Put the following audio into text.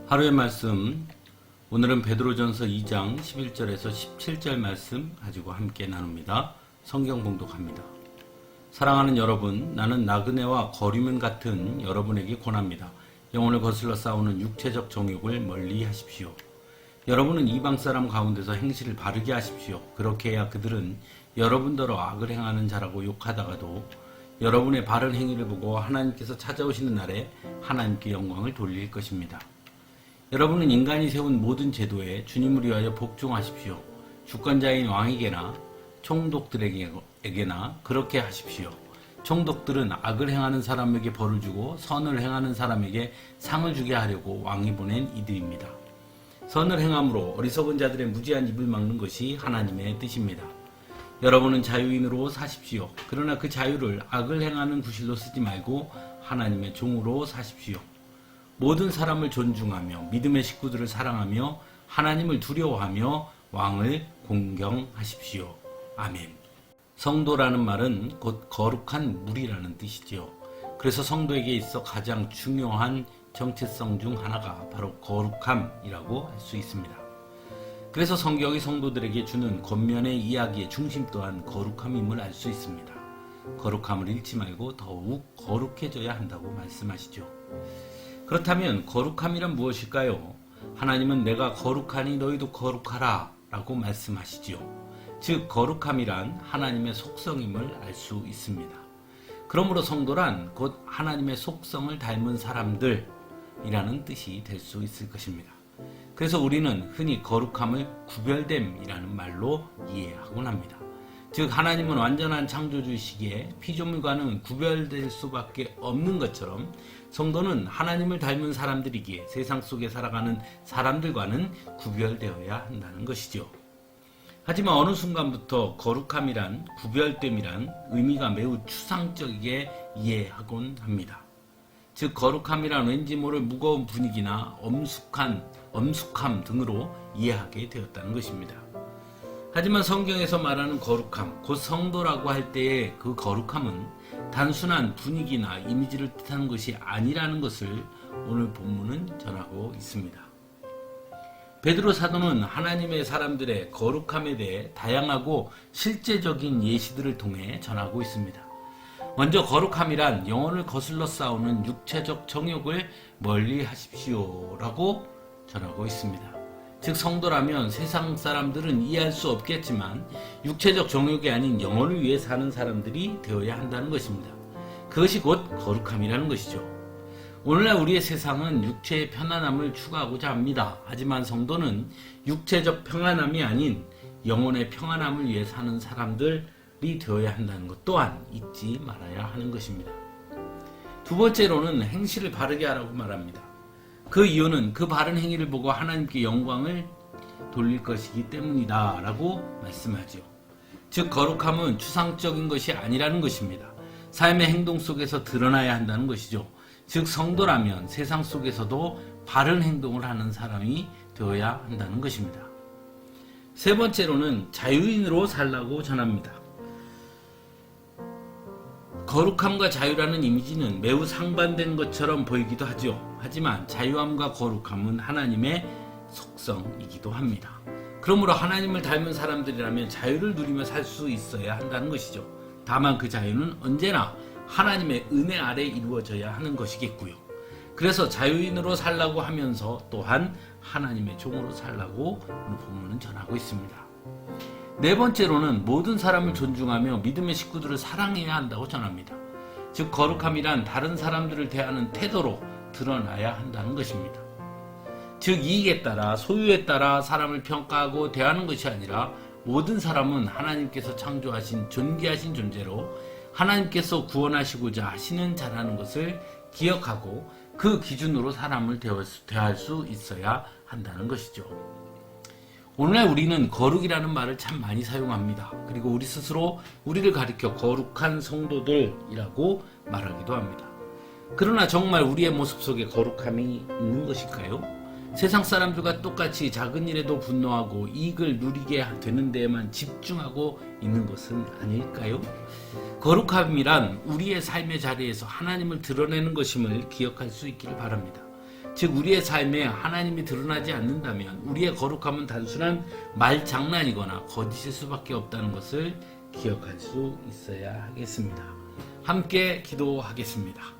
하루의 말씀, 오늘은 베드로전서 2장 11절에서 17절 말씀 가지고 함께 나눕니다. 성경 봉독합니다. 사랑하는 여러분, 나는 나그네와 거류민 같은 여러분에게 권합니다. 영혼을 거슬러 싸우는 육체적 정욕을 멀리 하십시오. 여러분은 이방 사람 가운데서 행실을 바르게 하십시오. 그렇게 해야 그들은 여러분더러 악을 행하는 자라고 욕하다가도 여러분의 바른 행위를 보고 하나님께서 찾아오시는 날에 하나님께 영광을 돌릴 것입니다. 여러분은 인간이 세운 모든 제도에 주님을 위하여 복종하십시오. 주권자인 왕에게나 총독들에게나 그렇게 하십시오. 총독들은 악을 행하는 사람에게 벌을 주고 선을 행하는 사람에게 상을 주게 하려고 왕이 보낸 이들입니다. 선을 행함으로 어리석은 자들의 무지한 입을 막는 것이 하나님의 뜻입니다. 여러분은 자유인으로 사십시오. 그러나 그 자유를 악을 행하는 구실로 쓰지 말고 하나님의 종으로 사십시오. 모든 사람을 존중하며 믿음의 식구들을 사랑하며 하나님을 두려워하며 왕을 공경하십시오. 아멘. 성도라는 말은 곧 거룩한 무리라는 뜻이지요. 그래서 성도에게 있어 가장 중요한 정체성 중 하나가 바로 거룩함이라고 할 수 있습니다. 그래서 성경이 성도들에게 주는 겉면의 이야기의 중심 또한 거룩함임을 알 수 있습니다. 거룩함을 잃지 말고 더욱 거룩해져야 한다고 말씀하시죠. 그렇다면 거룩함이란 무엇일까요? 하나님은 내가 거룩하니 너희도 거룩하라 라고 말씀하시지요. 즉 거룩함이란 하나님의 속성임을 알 수 있습니다. 그러므로 성도란 곧 하나님의 속성을 닮은 사람들이라는 뜻이 될 수 있을 것입니다. 그래서 우리는 흔히 거룩함을 구별됨이라는 말로 이해하곤 합니다. 즉 하나님은 완전한 창조주이시기에 피조물과는 구별될 수밖에 없는 것처럼 성도는 하나님을 닮은 사람들이기에 세상 속에 살아가는 사람들과는 구별되어야 한다는 것이죠. 하지만 어느 순간부터 거룩함이란 구별됨이란 의미가 매우 추상적이게 이해하곤 합니다. 즉 거룩함이란 왠지 모를 무거운 분위기나 엄숙함 등으로 이해하게 되었다는 것입니다. 하지만 성경에서 말하는 거룩함, 곧 성도라고 할 때의 그 거룩함은 단순한 분위기나 이미지를 뜻하는 것이 아니라는 것을 오늘 본문은 전하고 있습니다. 베드로 사도는 하나님의 사람들의 거룩함에 대해 다양하고 실제적인 예시들을 통해 전하고 있습니다. 먼저 거룩함이란 영혼을 거슬러 싸우는 육체적 정욕을 멀리 하십시오라고 전하고 있습니다. 즉 성도라면 세상 사람들은 이해할 수 없겠지만 육체적 정욕이 아닌 영혼을 위해 사는 사람들이 되어야 한다는 것입니다. 그것이 곧 거룩함이라는 것이죠. 오늘날 우리의 세상은 육체의 편안함을 추구하고자 합니다. 하지만 성도는 육체적 평안함이 아닌 영혼의 평안함을 위해 사는 사람들이 되어야 한다는 것 또한 잊지 말아야 하는 것입니다. 두 번째로는 행실을 바르게 하라고 말합니다. 그 이유는 그 바른 행위를 보고 하나님께 영광을 돌릴 것이기 때문이다 라고 말씀하죠. 즉 거룩함은 추상적인 것이 아니라는 것입니다. 삶의 행동 속에서 드러나야 한다는 것이죠. 즉 성도라면 세상 속에서도 바른 행동을 하는 사람이 되어야 한다는 것입니다. 세 번째로는 자유인으로 살라고 전합니다. 거룩함과 자유라는 이미지는 매우 상반된 것처럼 보이기도 하죠. 하지만 자유함과 거룩함은 하나님의 속성이기도 합니다. 그러므로 하나님을 닮은 사람들이라면 자유를 누리며 살 수 있어야 한다는 것이죠. 다만 그 자유는 언제나 하나님의 은혜 아래 이루어져야 하는 것이겠고요. 그래서 자유인으로 살라고 하면서 또한 하나님의 종으로 살라고 오늘 본문은 전하고 있습니다. 네 번째로는 모든 사람을 존중하며 믿음의 식구들을 사랑해야 한다고 전합니다. 즉 거룩함이란 다른 사람들을 대하는 태도로 드러나야 한다는 것입니다. 즉 이익에 따라 소유에 따라 사람을 평가하고 대하는 것이 아니라 모든 사람은 하나님께서 창조하신 존귀하신 존재로 하나님께서 구원하시고자 하시는 자라는 것을 기억하고 그 기준으로 사람을 대할 수 있어야 한다는 것이죠. 오늘날 우리는 거룩이라는 말을 참 많이 사용합니다. 그리고 우리 스스로 우리를 가리켜 거룩한 성도들이라고 말하기도 합니다. 그러나 정말 우리의 모습 속에 거룩함이 있는 것일까요? 세상 사람들과 똑같이 작은 일에도 분노하고 이익을 누리게 되는 데에만 집중하고 있는 것은 아닐까요? 거룩함이란 우리의 삶의 자리에서 하나님을 드러내는 것임을 기억할 수 있기를 바랍니다. 즉 우리의 삶에 하나님이 드러나지 않는다면 우리의 거룩함은 단순한 말장난이거나 거짓일 수밖에 없다는 것을 기억할 수 있어야 하겠습니다. 함께 기도하겠습니다.